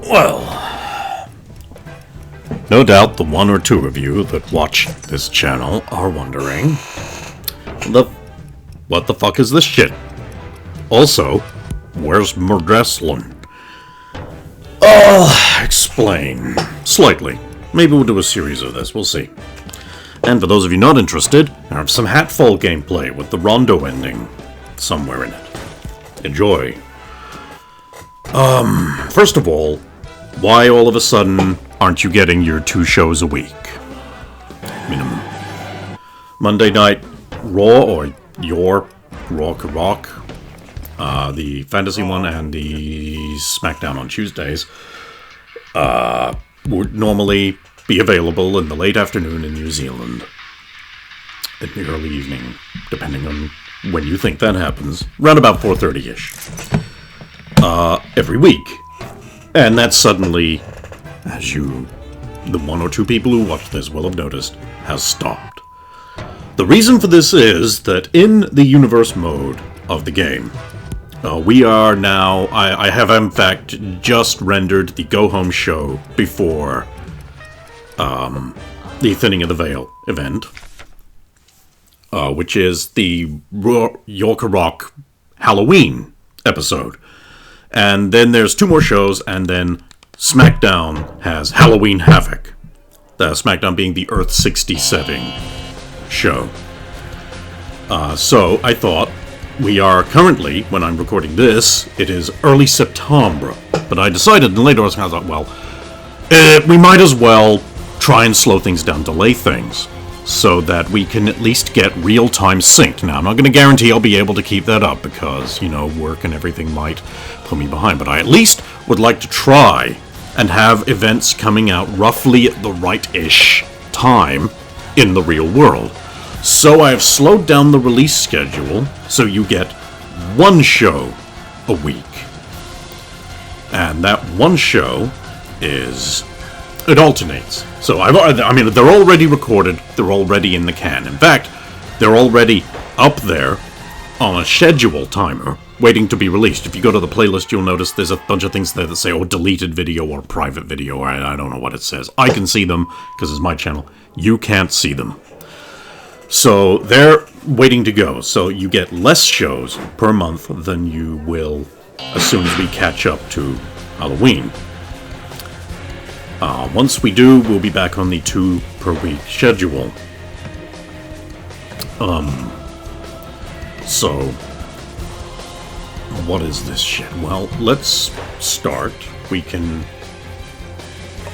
Well, no doubt the one or two of you that watch this channel are wondering, what the fuck is this shit? Also, where's Sulin? I'll explain. Slightly. Maybe we'll do a series of this, we'll see. And for those of you not interested, I have some Hatfall gameplay with the Rondo ending somewhere in it. Enjoy. First of all, why all of a sudden aren't you getting your 2 shows a week? Minimum. Monday night Raw, or your Rock, the fantasy one, and the SmackDown on Tuesdays, would normally be available in the late afternoon in New Zealand. In the early evening, depending on when you think that happens. Around about 4:30-ish. Every week. And that suddenly, as the 1 or 2 people who watch this will have noticed, has stopped. The reason for this is that in the universe mode of the game, we are now, I have in fact just rendered the Go Home show before the Thinning of the Veil event, which is the Jorrak Halloween episode. And then there's 2 more shows, and then SmackDown has Halloween Havoc. The SmackDown being the Earth 60 setting show. So I thought, we are currently, when I'm recording this, it is early September. But I decided, and later I was like, well, we might as well try and slow things down, delay things, so that we can at least get real-time synced. Now, I'm not going to guarantee I'll be able to keep that up, because, work and everything might put me behind. But I at least would like to try and have events coming out roughly at the right-ish time in the real world. So I have slowed down the release schedule, so you get 1 show a week. And that 1 show it alternates. So they're already recorded, they're already in the can. In fact, they're already up there on a schedule timer, waiting to be released. If you go to the playlist, you'll notice there's a bunch of things there that say, deleted video or private video, or I don't know what it says. I can see them, because it's my channel. You can't see them. So they're waiting to go. So you get less shows per month than you will as soon as we catch up to Halloween. Once we do, we'll be back on the 2 per week schedule. So what is this shit? Well, let's start. We can,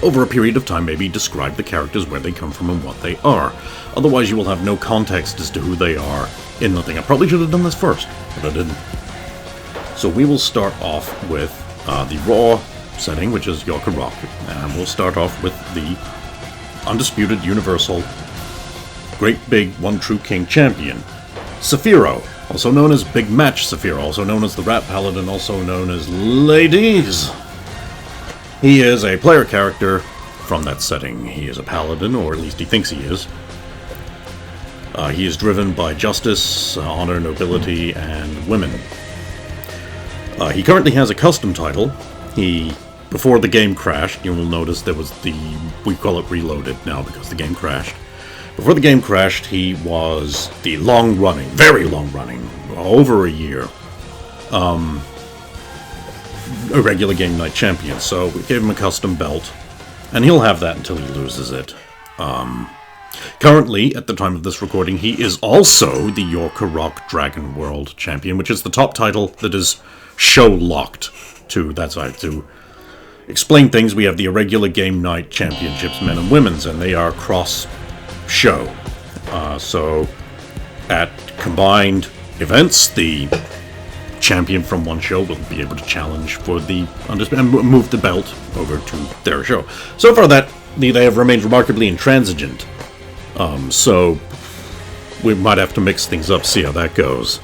over a period of time, maybe describe the characters, where they come from, and what they are. Otherwise, you will have no context as to who they are in nothing. I probably should have done this first, but I didn't. So we will start off with the Raw setting, which is Jorrak, and we'll start off with the undisputed universal great big one true king champion, Cephiro, also known as Big Match Cephiro, also known as the Rat Paladin, also known as Ladies. He is a player character from that setting. He is a paladin, or at least he thinks he is. He is driven by justice, honor, nobility, and women. He currently has a custom title. Before the game crashed, you will notice there was we call it Reloaded now because the game crashed. Before the game crashed, he was the long-running, very long-running, over a year, a regular game night champion. So we gave him a custom belt, and he'll have that until he loses it. Currently, at the time of this recording, he is also the Jorrak Dragon World Champion, which is the top title that is show-locked to that side. To explain things, we have the irregular game night championships, men and women's, and they are cross-show. So, at combined events, the champion from one show will be able to challenge for and move the belt over to their show. So far, they have remained remarkably intransigent. So we might have to mix things up, see how that goes.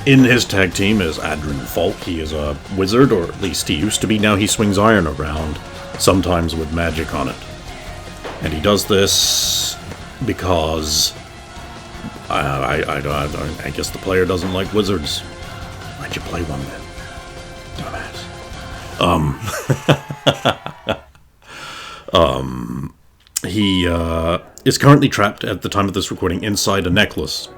In his tag team is Aedrin Falk. He is a wizard, or at least he used to be. Now he swings iron around, sometimes with magic on it. And he does this because I guess the player doesn't like wizards. Why'd you play one then? Dumbass. He is currently trapped at the time of this recording inside a necklace.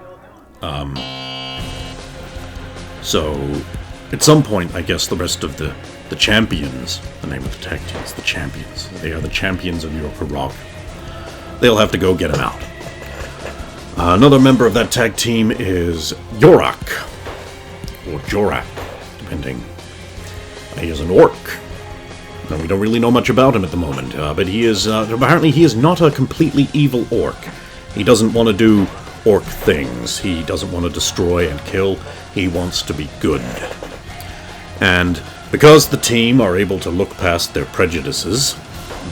So, at some point, I guess the rest of the champions, the name of the tag team is the Champions. They are the champions of Jorrak. They'll have to go get him out. Another member of that tag team is Jorrak, or Jorrak, depending. He is an orc. Now, we don't really know much about him at the moment, but he is, apparently he is not a completely evil orc. He doesn't want to do orc things. He doesn't want to destroy and kill. He wants to be good. And because the team are able to look past their prejudices,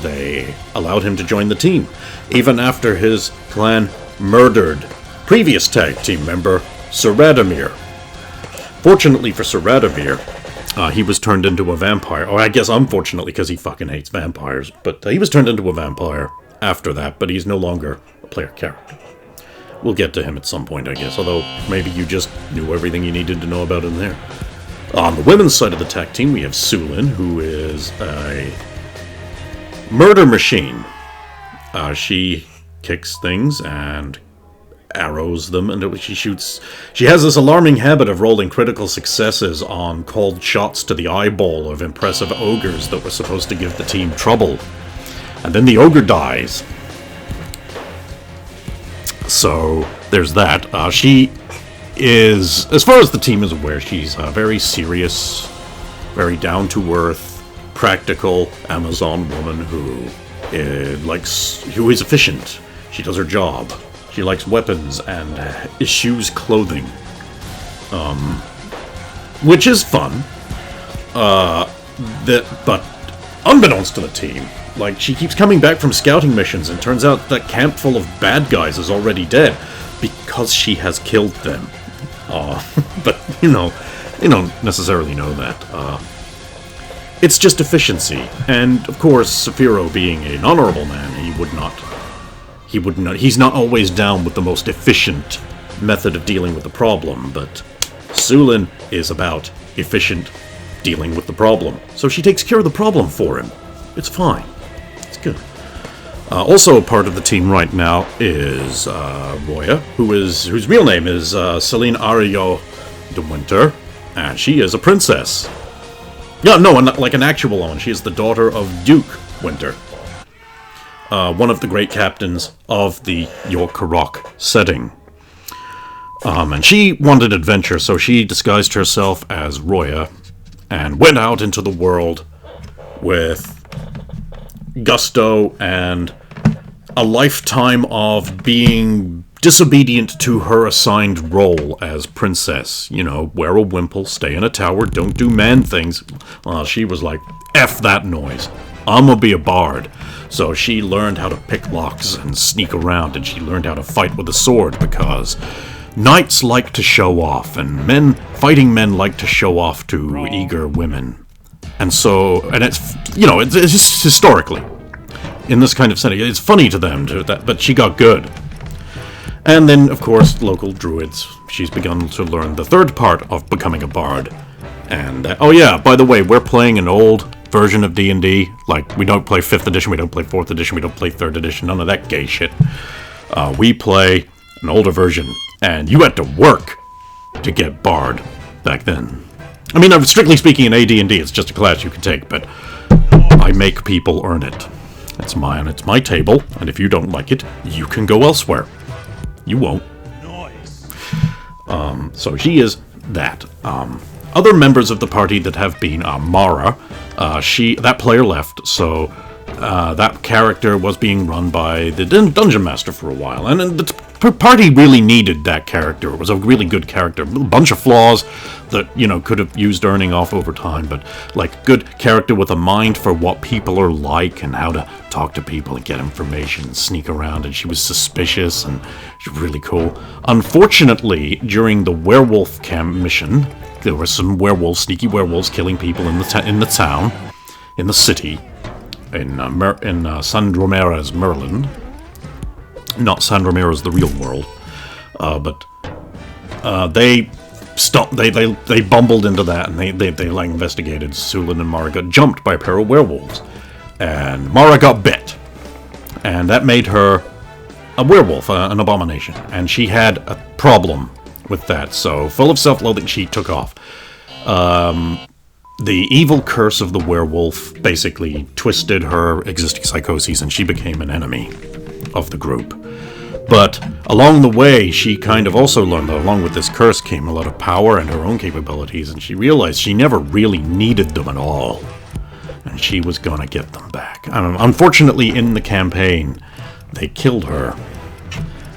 they allowed him to join the team, even after his clan murdered previous tag team member Sir Radamir. Fortunately for Sir Radamir, he was turned into a vampire. Or I guess unfortunately, because he fucking hates vampires. But he was turned into a vampire after that, but he's no longer a player character. We'll get to him at some point, I guess, although maybe you just knew everything you needed to know about him there. On the women's side of the tag team, we have Sulin, who is a murder machine. She kicks things and arrows them, and she shoots. She has this alarming habit of rolling critical successes on called shots to the eyeball of impressive ogres that were supposed to give the team trouble. And then the ogre dies. So, there's that. She is, as far as the team is aware, she's a very serious, very down-to-earth, practical Amazon woman who is efficient. She does her job. She likes weapons and eschews clothing. Which is fun. But unbeknownst to the team, she keeps coming back from scouting missions, and turns out that camp full of bad guys is already dead because she has killed them. But you don't necessarily know that. It's just efficiency, and of course, Cephiro being an honorable man, he's not always down with the most efficient method of dealing with the problem, but Sulin is about efficient dealing with the problem. So she takes care of the problem for him. It's fine. It's good. Also a part of the team right now is Roya, whose real name is Celine Ario de Winter, and she is a princess. Yeah, no, like an actual one. She is the daughter of Duke Winter, one of the great captains of the Jorrak setting. And she wanted adventure, so she disguised herself as Roya and went out into the world with gusto and a lifetime of being disobedient to her assigned role as princess. Wear a wimple, stay in a tower, don't do man things. She was like, F that noise. I'm gonna be a bard. So she learned how to pick locks and sneak around, and she learned how to fight with a sword, because knights like to show off, and fighting men like to show off to eager women. And it's just historically, in this kind of setting, it's funny to them, but she got good. And then, of course, local druids. She's begun to learn the third part of becoming a bard. And, by the way, we're playing an old version of D&D. We don't play 5th edition, we don't play 4th edition, we don't play 3rd edition, none of that gay shit. We play an older version, and you had to work to get bard back then. I mean, strictly speaking, in AD&D, it's just a class you can take, but I make people earn it. It's my table, and if you don't like it, you can go elsewhere. You won't. Nice. So she is that. Other members of the party that have been Mara, that player left, so that character was being run by the Dungeon Master for a while, and the party really needed that character. It was a really good character. A bunch of flaws that, could have used earning off over time, but, good character with a mind for what people are like and how to talk to people and get information and sneak around, and she was suspicious, and she was really cool. Unfortunately, during the werewolf camp mission, there were some sneaky werewolves killing people in the town, in the city, in Sandromera's Merlin. Not Sandromera's the real world, but they they bumbled into that, and they like investigated. Sulin and Mara got jumped by a pair of werewolves, and Mara got bit, and that made her a werewolf, an abomination, and she had a problem with that. So, full of self-loathing, she took off. The evil curse of the werewolf basically twisted her existing psychoses, and she became an enemy of the group. But along the way, she kind of also learned that along with this curse came a lot of power and her own capabilities, and she realized she never really needed them at all, and she was going to get them back. Unfortunately, in the campaign, they killed her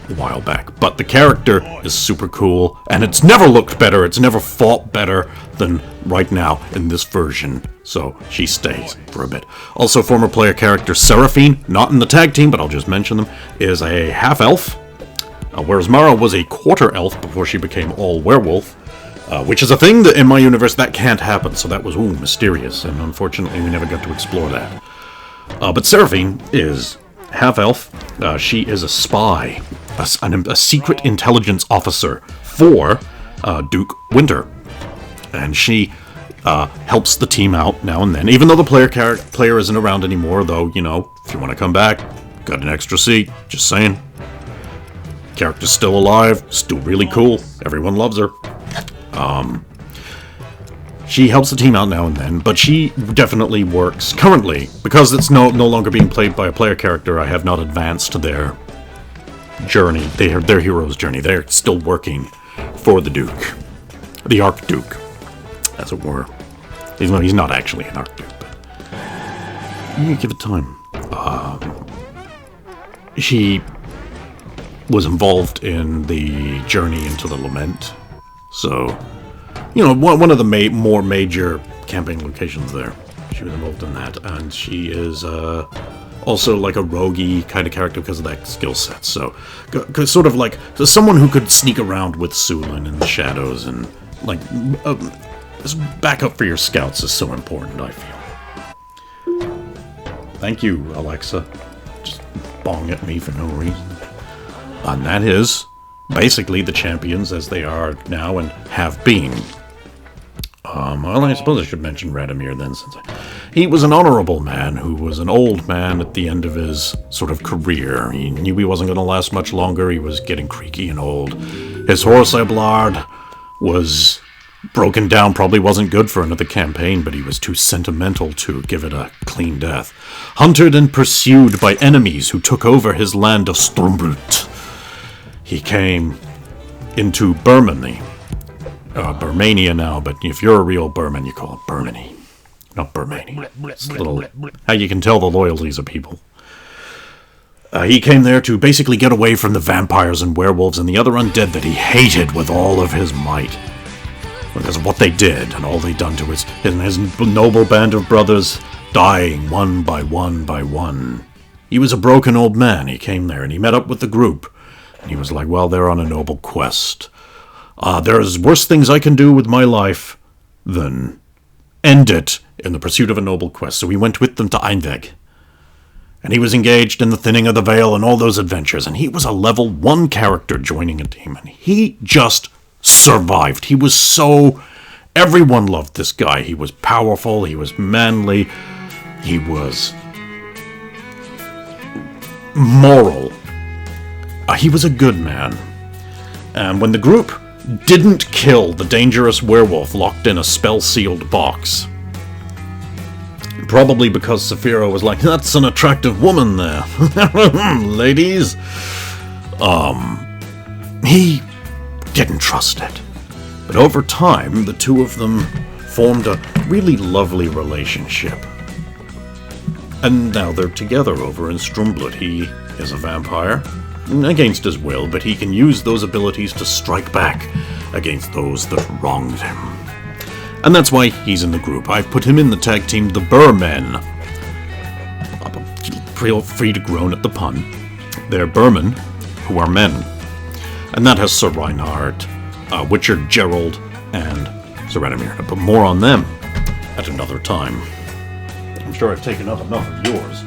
a while back, but the character is super cool, and it's never looked better, it's never fought better than right now in this version, so she stays for a bit. Also, former player character Serafine, not in the tag team, but I'll just mention them, is a half-elf, whereas Mara was a quarter-elf before she became all-werewolf, which is a thing that in my universe that can't happen, so that was, mysterious, and unfortunately we never got to explore that. But Serafine is half-elf. She is a spy, a secret intelligence officer for Duke Winter. And she helps the team out now and then. Even though the player isn't around anymore, though, if you want to come back, got an extra seat. Just saying. Character's still alive, still really cool. Everyone loves her. She helps the team out now and then, but she definitely works currently. Because it's no longer being played by a player character, I have not advanced their journey, their hero's journey. They're still working for the Duke. The Archduke, as it were. He's not actually an Archduke, but you give it time. She was involved in the journey into the Lament, so one of the more major campaign locations there. She was involved in that, and she is also like a roguey kind of character because of that skill set. So, sort of like someone who could sneak around with Sulin in the shadows and like back up for your scouts is so important, I feel. Thank you, Alexa. Just bong at me for no reason. And that is basically the champions as they are now and have been. Well, I suppose I should mention Radamir then, since he was an honorable man who was an old man at the end of his sort of career. He knew he wasn't going to last much longer. He was getting creaky and old. His horse, Ablard, was broken down, probably wasn't good for another campaign, but he was too sentimental to give it a clean death. Hunted and pursued by enemies who took over his land of Stormbrut. He came into Burmany. Burmania now, but if you're a real Burman, you call it Burmany. Not Burmany. It's a little how you can tell the loyalties of people. He came there to basically get away from the vampires and werewolves and the other undead that he hated with all of his might. Because of what they did and all they'd done to his noble band of brothers, dying one by one by one. He was a broken old man. He came there and he met up with the group. And he was like, well, they're on a noble quest. There's worse things I can do with my life than end it in the pursuit of a noble quest. So he went with them to Einweg. And he was engaged in the thinning of the veil and all those adventures. And he was a level 1 character joining a team. And he just survived. He was so... Everyone loved this guy. He was powerful. He was manly. He was moral. He was a good man. And when the group didn't kill the dangerous werewolf locked in a spell-sealed box, probably because Cephiro was like, that's an attractive woman there, ladies, he didn't trust it. But over time, the two of them formed a really lovely relationship. And now they're together over in Stormbrut. He is a vampire, against his will, but he can use those abilities to strike back against those that wronged him. And that's why he's in the group. I've put him in the tag team, the Burmen. Feel free to groan at the pun. They're Burmen, who are men. And that has Sir Reinhardt, Witcher Gerald, and Sir Radamir. But more on them at another time. I'm sure I've taken up enough of yours.